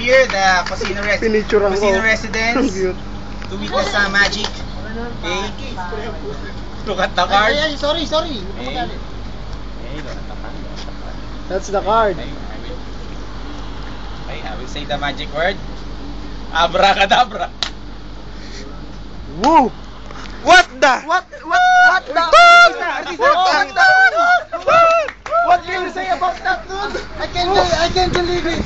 here, the Casino Residence, Cute. to witness magic. Okay. Look at the card. Sorry. Okay. Okay, look at the card. That's the card. Okay, I will say the magic word. Abracadabra. Woo! What the? What the? What can you say about that, dude? I can't believe it.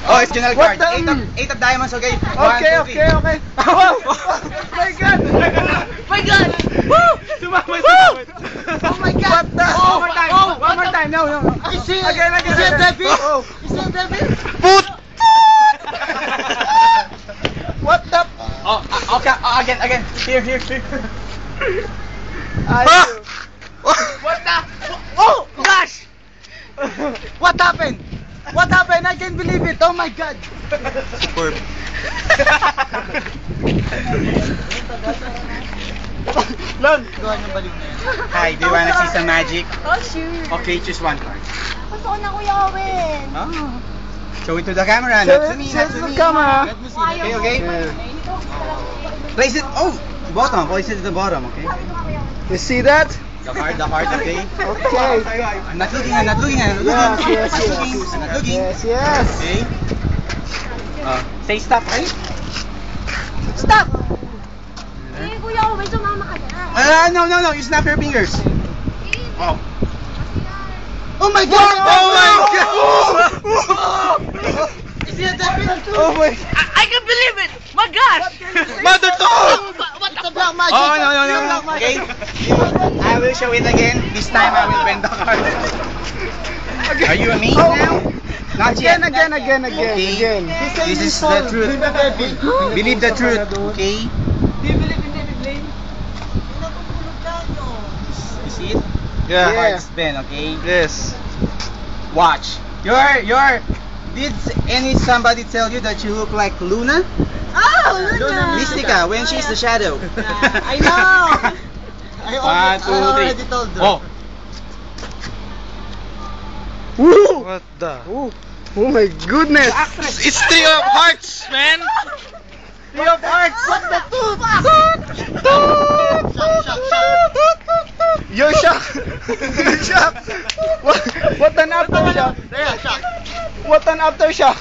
Oh, it's general What card. the- Eight of diamonds, okay? Okay. Oh my God! My God! Sumabay. Oh my God. What the? One more time. No. Is he Again. Is he a devil? Oh. Is he a devil? Put! What the? Oh, okay. Again. Here. What the? Oh gosh! What happened? What happened? I can't believe it. Oh my God. Superb. Lon! Hi, do you wanna see some magic? Oh, sure. Okay, choose one card. Gusto ko na Kuya Owen. Oh. Show it to the camera, Show not to it me, to not to the me. camera. Let me see. Okay, okay. Yeah. Place it, bottom, place it at the bottom, okay? You see that? The card, okay? Okay. I'm not looking. Yes. I'm not looking. Yes. Okay. Say stop, right? Stop! Eh, Kuya Owen, sumama ka na. No. You snap your fingers. Oh. Oh my God. Is he a devil? Oh my. I can't believe it! My gosh! Mother tongue! It's a black magic. Oh, no. Okay. I will show it again. This time I will bend the card. Are you amazed now? Not yet. Again. Okay. This is the truth. Believe the truth. Okay. Do you believe in David Blaine? You see it? Yeah. The card's bent. Okay. Yes. Watch. Did somebody tell you that you look like Luna? Oh, Luna! Mystica, when she's the shadow. I know. I already told her. Oh. Woo! What the? Oh my goodness! It's three of hearts, man. Three of hearts! What the You're shocked! You're shocked! What an aftershock! There, shock. What an aftershock!